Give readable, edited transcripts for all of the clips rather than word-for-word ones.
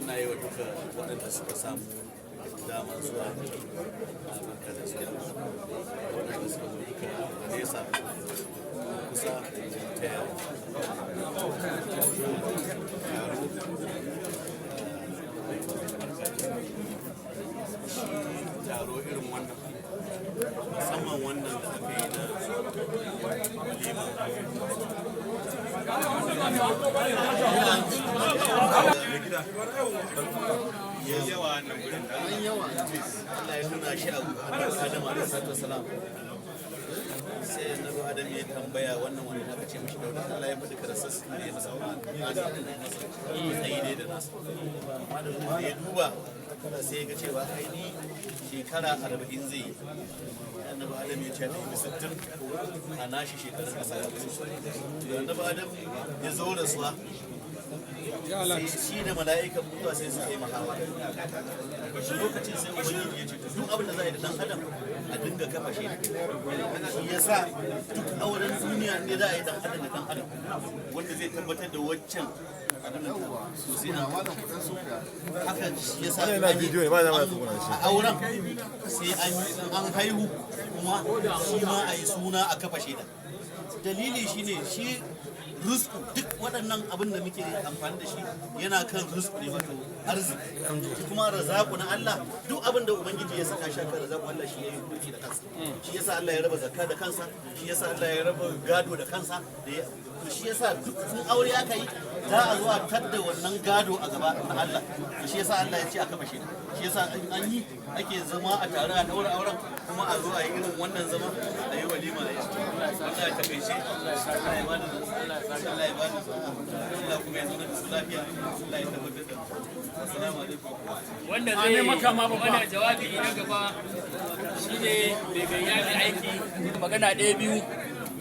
Na yi wa duka waɗanda suka samu dama zuwa a barka da su waɗanda suka zo duka nesa kusa ta yawa taro irin wannan musamman wannan da aka yi na yawa na wurin da an yawa Allah ya nuna shi a Adam alaihi salatu wasalam sai annabi Adam ya tambaya wannan wani aka ce mishi da Allah ya faɗi karasa su ne masa sai dai da nasa amma da ya duba sai ga cewa ai ni shekara 40 zai yi annabi Adam ya ce ta yi 60 a nashi shekarun kasa annabi Adam ya zo da suwa shi da mala'ikan mutuwa sai suka yi mahawa shi lokacin sai ubangiji ya ce duk abin da za a yi da dan adam a dinga kafa shi shi yasa duk auren duniya ne za a yi dan adam da dan adam wanda zai tabbatar da waccan haka shi yasa a auren sai an haihu kuma shi ma a yi suna a kafa shaida dalili shine shi rizku duk waɗannan abin da muke amfani da shi yana kan rizku ne wato arziki kuma razaku na Allah duk abin da ubangiji ya saka shi kan razaku Allah shi ya yi hukunci da kansa shi yasa Allah ya raba zakka da kansa shi yasa Allah ya raba gado da kansa da shi yasa duk sun aure aka yi za a zo a tadda wannan gado a gaba na Allah shi yasa Allah ya ce aka bashe shi yasa an yi ake zama a tare a daura auren kuma a zo a yi irin wannan zama a yi walima a yi Allah ya takaice Allah ya bada Allah ya bada Allah kuma ya zo da su lafiya Allah ya tabbatar da assalamu alaikum wanda zai maka ma magana jawabi na gaba shine bai bayyana aiki magana ɗaya biyu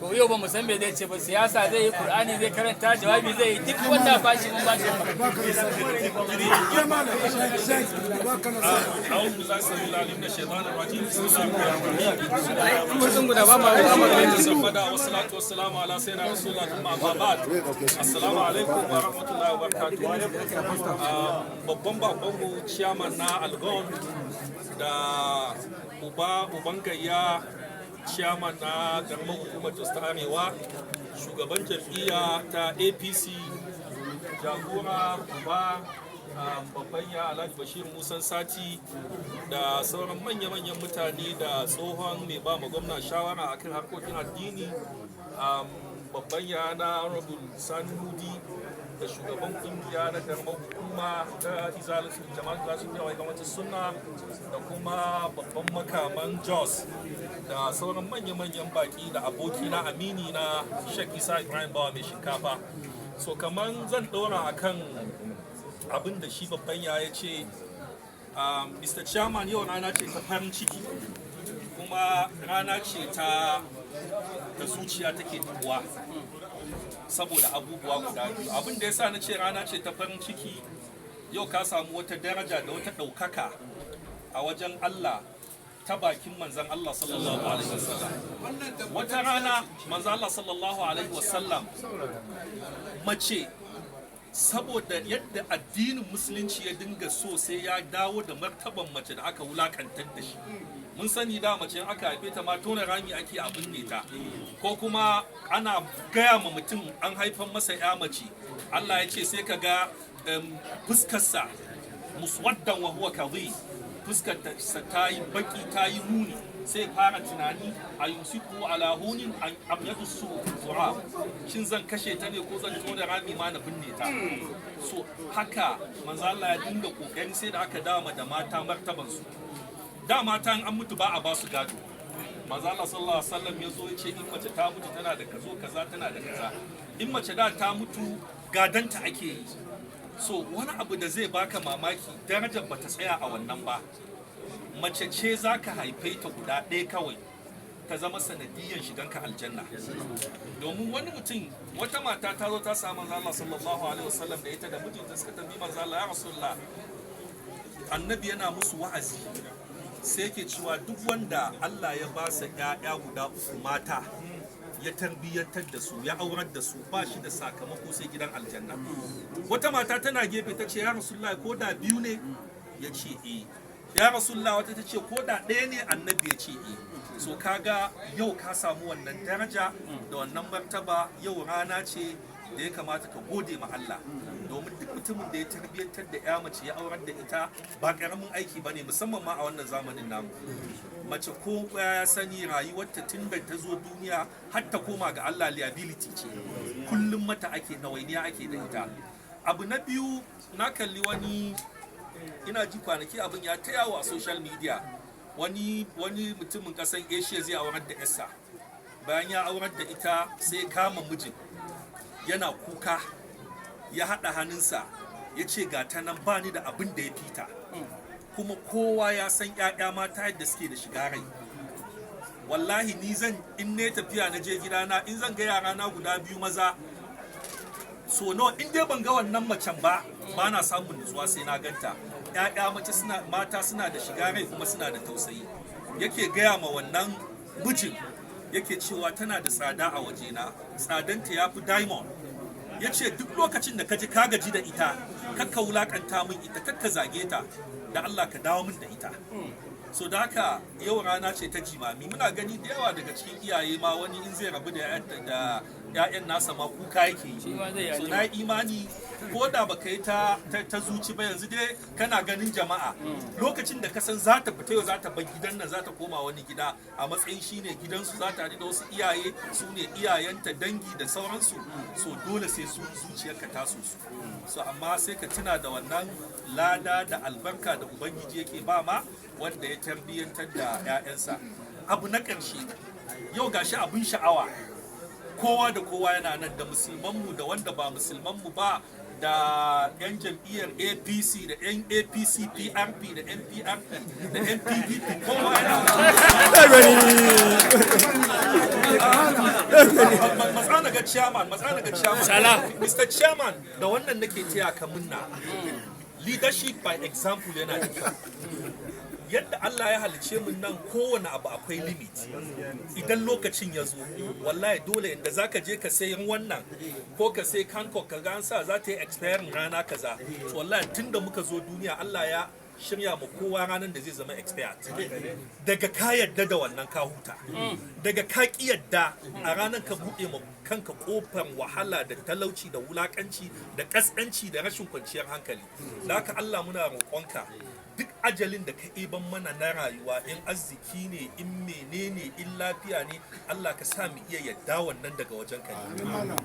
to yau ba mu san me zai ce ba siyasa zai yi Qur'ani zai karanta jawabi zai yi duk wanda bashi mun bashi Assalamu alaikum wa rahmatullahi wa barakatuh. Babban bakonmu ciyaman na Algon da uban gayya ciyaman na garman hukumar ta arewa shugaban jam'iyya ta apc jagora ba babban ya alhaji bashir musan sati da sauran manya-manyan mutane da tsohon mai ba ma gwamna shawara akan harkokin addini babban ya na honorable sani hudi da shugaban kungiya na garman hukuma ta izalatu jama'a za su yawa ga sunna da kuma babban makaman jos da sauran manya-manyan baki da aboki na amini na Sheikh Isa Ibrahim Bawa mai shinkafa. So kaman zan ɗora akan abin da shi babban ya ce Mr. Chairman yau rana ce ta farin ciki kuma rana ce ta da zuciya take tabuwa saboda abubuwa guda biyu. Abin da ya sa na ce rana ce ta farin ciki yau ka samu wata daraja da wata ɗaukaka a wajen Allah ta bakin manzan Allah sallallahu alaihi wasallam. Wata rana manzan Allah sallallahu alaihi wasallam mace saboda yadda addinin musulunci ya dinga so sai ya dawo da martaban mace da aka wulakantar da shi. Mun sani da mace aka haife ta ma tona rami ake a binne ta ko kuma ana gaya ma mutum an haifan masa ya mace Allah ya ce sai ka ga fuskarsa muswaddan wa huwa kadhi fuskar ta yi baki ta yi muni sai fara tunani a yusiku ala hunin am yadussu zura shin zan kashe ta ne ko zan tona rami ma na binne ta so haka manzo Allah ya dinga kokari sai da aka dama da mata martaban su da mata an mutu ba a ba su gado manzo Allah sallallahu alaihi wasallam ya zo ya ce in mace ta mutu tana da kaza tana da kaza in mace da ta mutu gadanta ake yi so wani abu da zai baka mamaki darajar bata tsaya a wannan ba mace ce za ka haife ta guda ɗaya kawai ta zama sanadiyyar shiganka aljanna domin wani mutum wata mata ta zo ta samu manzo Allah sallallahu alaihi wasallam da ita da mijinta suka tambayi manzo Allah ya rasulullah annabi yana musu wa'azi sai yake cewa duk wanda Allah ya ba sa ƴaƴa guda 3 mata ya tarbiyyantar da su ya aurar da su ba shi da sakamako sai gidan aljanna. Wata mata tana gefe ta ce ya Rasulullah ko da 2 ne ya ce ya Rasulullah wata ta ce ko da 1 ne annabi ya ce so kaga yau ka samu wannan daraja da wannan martaba yau rana ce da ya kamata ka gode ma Allah domin duk mutumin da ya tarbiyyantar da ya mace ya aurar da ita ba karamin aiki bane musamman ma a wannan zamanin namu. Mace ko ya sani rayuwarta tun da ta zo duniya har ta koma ga Allah liability ce, kullum mata ake nawainiya ake da ita. Abu na biyu na kalli wani ina ji kwanaki abin ya ta yawo a social media wani mutumin kasan Asia zai aurar da yarsa, bayan ya aurar da ita sai kama mijin yana kuka ya haɗa hannunsa ya ce ga ta nan ba ni da abin da ya fita, kuma kowa ya san ƴaƴa mata yadda suke da shiga rai. Wallahi ni zan in ne tafiya na je gidana in zan ga yara na guda 2 maza so nawa in dai ban ga wannan macen ba na samun nutsuwa sai na ganta. ƴaƴa mata suna da shiga rai kuma suna da tausayi. Yake gaya ma wannan mijin yake cewa tana da tsada a wajena, tsadanta ya fi diamond. Ya ce duk lokacin da ka ji ka gaji da ita kakka wulakanta min ita, kakka zage ta, da Allah ka dawo min da ita. So da haka yau rana ce ta jimami, muna gani da yawa daga cikin iyaye ma wani in zai rabu da ƴaƴan nasa ma kuka yake yi. So na yi imani ko da baka yi ta zuci ba yanzu dai kana ganin jama'a lokacin da ka san za ta fita yau za ta bar gidan nan za ta koma wani gida a matsayin shine gidansu, za ta haɗu da wasu iyaye su ne iyayenta dangi da sauransu, so dole sai su zuciyarka ta su. So amma sai ka tuna da wannan lada da albarka da ubangiji yake ba ma wanda ya tarbiyyantar da 'ya'yansa. Abu na ƙarshe yau gashi abin sha'awa, kowa da kowa yana nan, da musulmanmu da wanda ba musulmanmu ba, da 'yan jam'iyyar APC da 'yan APC PRP da NPRP da NPDP, kowa yana matsana ga chairman Mr. Chairman, da wannan nake taya ka munna. Leadership by example yana da kyau. Yadda Allah ya halice mun nan kowane abu akwai limit. Idan lokacin ya zo wallahi dole inda zaka je ka sayin wannan ko ka sai Hancock ka ga an sa za ta yi expiring rana kaza, wallahi tunda muka zo duniya Allah ya shirya mu kowa ranar da zai zama expired. Daga ka yadda da wannan ka huta, daga ka ki yadda a ranar ka buɗe ma kanka kofar wahala da talauci da wulakanci da kaskanci da rashin kwanciyar hankali. Da haka Allah muna roƙonka duk ajalin da ka iban mana na rayuwa, in arziki ne, in menene, in lafiya ne, Allah ka sa mu iya yadda wannan daga wajen ka ne.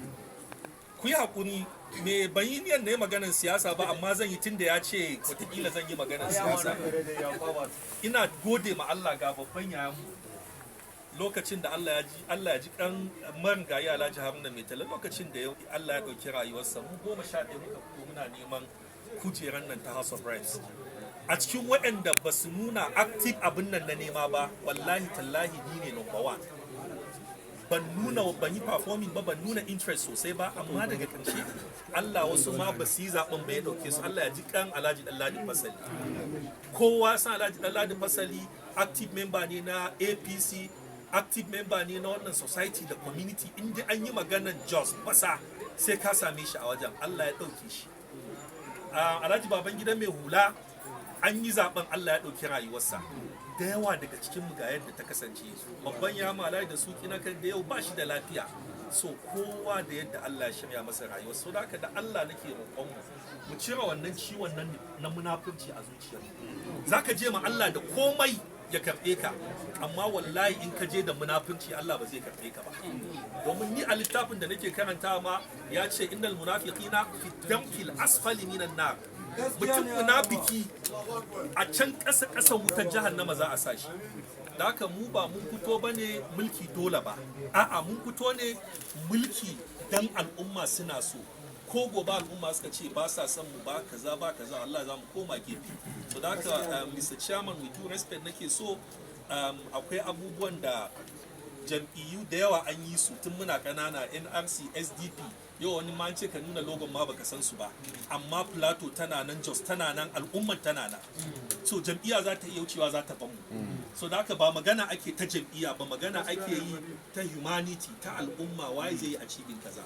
Ku yi haƙuri, me bayaniyan ne maganar siyasa ba, amma zan yi tunda ya ce wataƙila zan yi maganar siyasa. Ina gode ma Allah ga babban yayanmu lokacin da Allah ya ji kan marigayi Alhaji Haruna Mai Tala, lokacin da Allah ya ɗauki rayuwarsa mu 11 muka fito muna neman kujerar nan ta House of Reps. A cikin waɗanda ba su nuna active abin nan na nema ba, wallahi tallahi ni ne number 1. Ban yi performing ba, ban nuna interest sosai ba, amma daga ƙarshe Allah wasu ma ba su yi zaɓen ba ya ɗauke su. Allah ya ji kan Alhaji Ɗanladi Fasali. Kowa san Alhaji Ɗanladi Fasali active member ne na APC, active member ne na wannan society da community. Inda an yi maganar Jos basa sai ka same shi a wajen. Allah ya ɗauke shi. Alhaji Babangida Mai Hula an yi zaben, Allah ya ɗauki rayuwarsa. Da yawa daga cikin mu ga yadda ta kasance, babban ya malai da su kina kan da yau ba shi da lafiya. So kowa da yadda Allah ya shirya masa rayuwar. So da haka da Allah nake roƙon mu cire wannan ciwon nan na munafurci a zuciyar. Zaka je ma Allah da komai ya karɓe ka, amma wallahi in ka je da munafunci Allah ba zai karɓe ka ba. Domin ni a littafin da nake karanta ma ya ce innal munafiqina fi damkil asfali minan nar. Mutum munafiki a can ƙasa wutar jahannama za a sa shi. Da haka mu ba mun fito bane mulki dole ba, a'a mun fito ne mulki dan al'umma suna so. Ko gobe al'umma suka ce ba sa son mu ba kaza Allah za mu koma gefe. So da haka Mr. Chairman, with due respect nake so akwai abubuwan da jam'iyyu da yawa an yi su tun muna ƙanana, NRC, SDP yau wani ma ce ka nuna logon ma baka san su ba, amma Plateau tana nan, Jos tana nan, al'ummar tana nan, so jam'iyya za ta iya wucewa za ta bamu. So da haka ba magana ake ta jam'iyya ba, magana ake yi ta humanity, ta al'umma, waye zai yi a cikin kaza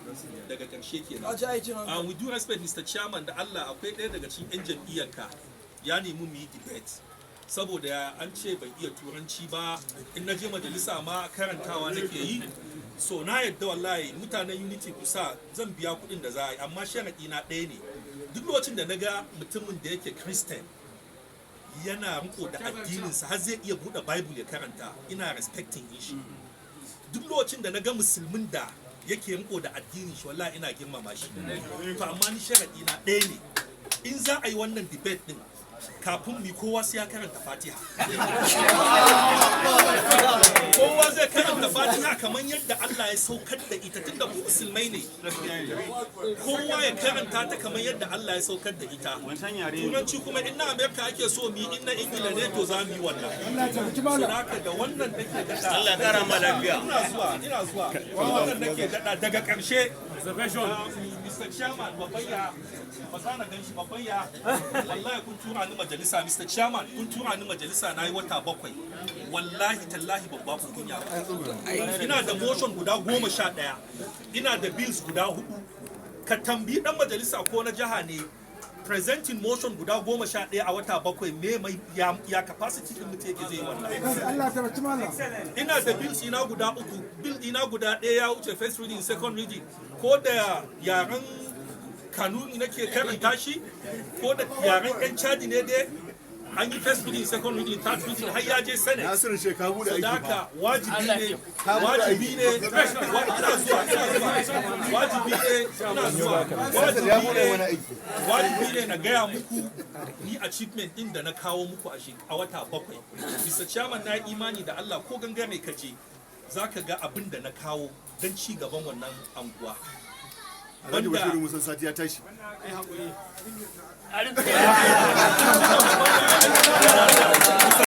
daga karshe kenan. With due respect Mr. Chairman, da Allah akwai ɗaya daga cikin 'yan jam'iyyarka ya nemi mu yi debate saboda an ce bai iya turanci ba, in na je majalisa ma karantawa nake yi. So na yadda wallahi mutanen Unity kusa zan biya kuɗin da za a yi, amma sharaɗi na ɗaya ne, duk lokacin da na ga mutumin da yake Christian yana riko da addininsa har zai iya buɗe Bible ya karanta, ina respecting shi. Duk lokacin da na ga musulmin da yake riko da addinin shi wallahi ina girmama shi. To amma ni sharaɗi na ɗaya ne, in za a yi wannan debate din kafin mi kowa sai ya karanta Fatiha. Kowa zai karanta Fatiha kamar yadda Allah ya saukar da ita, tunda mu musulmai ne. Kowa ya karanta ta kamar yadda Allah ya saukar da ita. Turanci kuma in na Amerika ake so mi, in na Ingila ne to za mu yi wannan. So haka da wannan nake gada. Allah kara ma lafiya. Ina zuwa. Wannan nake gada daga ƙarshe. Mr. Chairman, babayya, ba za na gan shi babayya. Wallahi kun tura ni majalisa, Mr. Chairman, kun tura ni majalisa na yi wata 7. Wallahi tallahi babba ku kunya. Ina da motion guda 11, ina da bills guda 4. Ka tambayi dan majalisa ko na jiha ne presenting motion guda 11 a wata 7 me mai ya capacity din mutum yake zai wannan. Ina da bills ina guda 3, bill ina guda 1 ya wuce first reading, second reading, ko da yaren kanuni nake karanta shi, ko da yaren yan chadi ne dai an yi first reading, second reading, third reading har ya je senate. Nasiru shekaru da aiki ba. Sadaka wajibi ne wajibi ne na gaya muku ni achievement din da na kawo muku a wata 7. Mr. Chairman, na imani da Allah ko gangare ka je zaka ga abin da na kawo don ci gaban wannan anguwa. Alhaji Bashiru Musa Sati ya tashi.